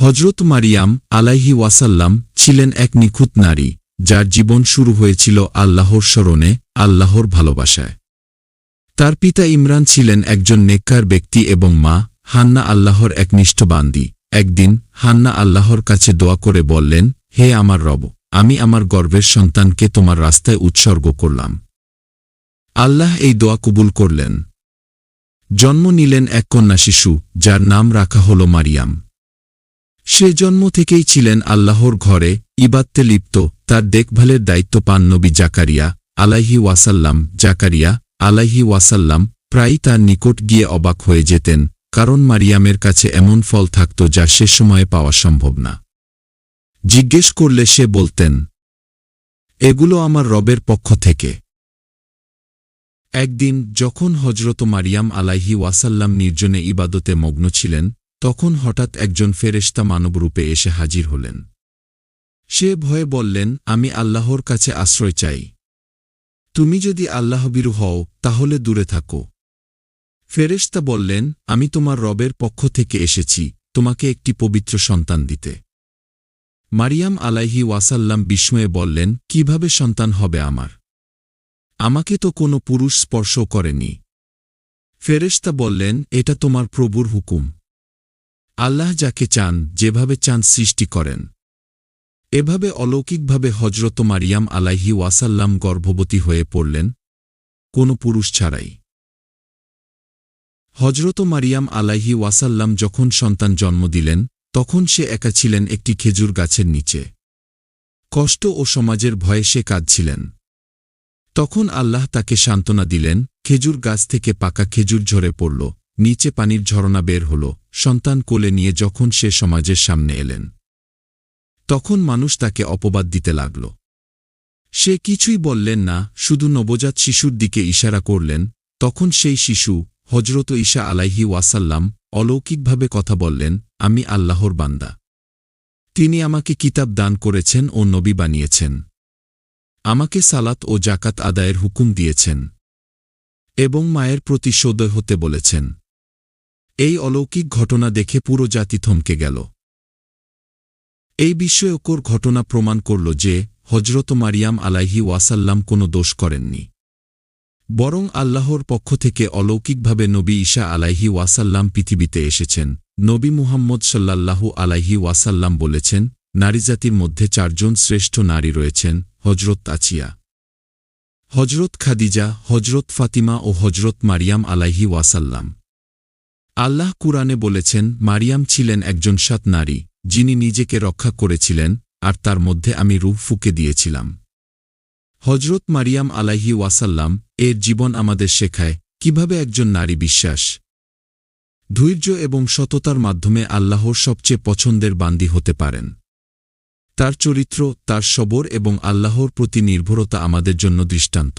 হজরত মারিয়াম আলাইহি ওয়াসাল্লাম ছিলেন এক নিখুঁত নারী, যার জীবন শুরু হয়েছিল আল্লাহর স্মরণে, আল্লাহর ভালোবাসায়। তার পিতা ইমরান ছিলেন একজন নেককার ব্যক্তি এবং মা হান্না আল্লাহর একনিষ্ঠ বান্দী। একদিন হান্না আল্লাহর কাছে দোয়া করে বললেন, হে আমার রব, আমি আমার গর্ভের সন্তানকে তোমার রাস্তায় উৎসর্গ করলাম। আল্লাহ এই দোয়া কবুল করলেন। জন্ম নিলেন এক কন্যা শিশু, যার নাম রাখা হল মারিয়াম। সে জন্ম থেকেই ছিলেন আল্লাহর ঘরে ইবাদতে লিপ্ত। তার দেখভালের দায়িত্ব পান নবী জাকারিয়া আলাইহি ওয়াসাল্লাম। জাকারিয়া আলাইহি ওয়াসাল্লাম প্রায়ই তার নিকট গিয়ে অবাক হয়ে যেতেন, কারণ মারিয়ামের কাছে এমন ফল থাকত যা সে সময়ে পাওয়া সম্ভব না। জিজ্ঞেস করলে সে বলতেন, এগুলো আমার রবের পক্ষ থেকে। একদিন যখন হজরত মারিয়াম আলাইহি ওয়াসাল্লাম নির্জনে ইবাদতে মগ্ন ছিলেন, তখন হঠাৎ একজন ফেরেশতা মানবরূপে এসে হাজির হলেন। সে ভয়ে বললেন, আমি আল্লাহর কাছে আশ্রয় চাই। তুমি যদি আল্লাহভীরু হও তাহলে দূরে থাকো। ফেরেশতা বললেন, আমি তোমার রবের পক্ষ থেকে এসেছি তোমাকে একটি পবিত্র সন্তান দিতে। মারিয়াম আলাইহি ওয়াসাল্লাম বিস্ময়ে বললেন, কিভাবে সন্তান হবে আমার? আমাকে তো কোনো পুরুষ স্পর্শ করেনি। ফেরেশতা বললেন, এটা তোমার প্রভুর হুকুম। আল্লাহ যাকে চান যেভাবে চান সৃষ্টি করেন। এভাবে অলৌকিকভাবে হজরত মারিয়াম আলাইহি ওয়াসাল্লাম গর্ভবতী হয়ে পড়লেন, কোনো পুরুষ ছাড়াই। হজরত মারিয়াম আলাইহি ওয়াসাল্লাম যখন সন্তান জন্ম দিলেন, তখন সে একা ছিলেন একটি খেজুর গাছের নিচে। কষ্ট ও সমাজের ভয়ে সে কাঁদছিলেন। তখন আল্লাহ তাকে সান্ত্বনা দিলেন। খেজুর গাছ থেকে পাকা খেজুর ঝরে পড়ল, নিচে পানির ঝরনা বের হল। সন্তান কোলে নিয়ে যখন সে সমাজের সামনে এলেন, তখন মানুষ তাকে অপবাদ দিতে লাগল। সে কিছুই বললেন না, শুধু নবজাত শিশুর দিকে ইশারা করলেন। তখন সেই শিশু হজরত ঈসা আলাইহি ওয়াসাল্লাম অলৌকিকভাবে কথা বললেন, আমি আল্লাহর বান্দা। তিনি আমাকে কিতাব দান করেছেন ও নবী বানিয়েছেন। আমাকে সালাত ও জাকাত আদায়ের হুকুম দিয়েছেন এবং মায়ের প্রতি সদয় হতে বলেছেন। এই অলৌকিক ঘটনা দেখে পুরো জাতি থমকে গেল। এই বিস্ময়কর ঘটনা প্রমাণ করল যে হজরত মারিয়াম আলাইহি ওয়াসাল্লাম কোনো দোষ করেননি, বরং আল্লাহর পক্ষ থেকে অলৌকিকভাবে নবী ঈসা আলাইহি ওয়াসাল্লাম পৃথিবীতে এসেছেন। নবী মুহাম্মদ সাল্লাল্লাহু আলাইহি ওয়াসাল্লাম বলেছেন, নারীজাতির মধ্যে 4 জন শ্রেষ্ঠ নারী রয়েছেন, হজরত আছিয়া, হজরত খাদিজা, হজরত ফাতিমা ও হজরত মারিয়াম আলাইহি ওয়াসাল্লাম। আল্লাহ কুরআনে বলেছেন, মারিয়াম ছিলেন একজন সৎ নারী, যিনি নিজেকে রক্ষা করেছিলেন, আর তার মধ্যে আমি রূহ ফুঁকে দিয়েছিলাম। হজরত মারিয়াম আলাইহি ওয়াসাল্লাম এর জীবন আমাদের শেখায় কিভাবে একজন নারী বিশ্বাস, ধৈর্য এবং সততার মাধ্যমে আল্লাহর সবচেয়ে পছন্দের বান্দী হতে পারেন। তার চরিত্র, তার সবর এবং আল্লাহর প্রতি নির্ভরতা আমাদের জন্য দৃষ্টান্ত।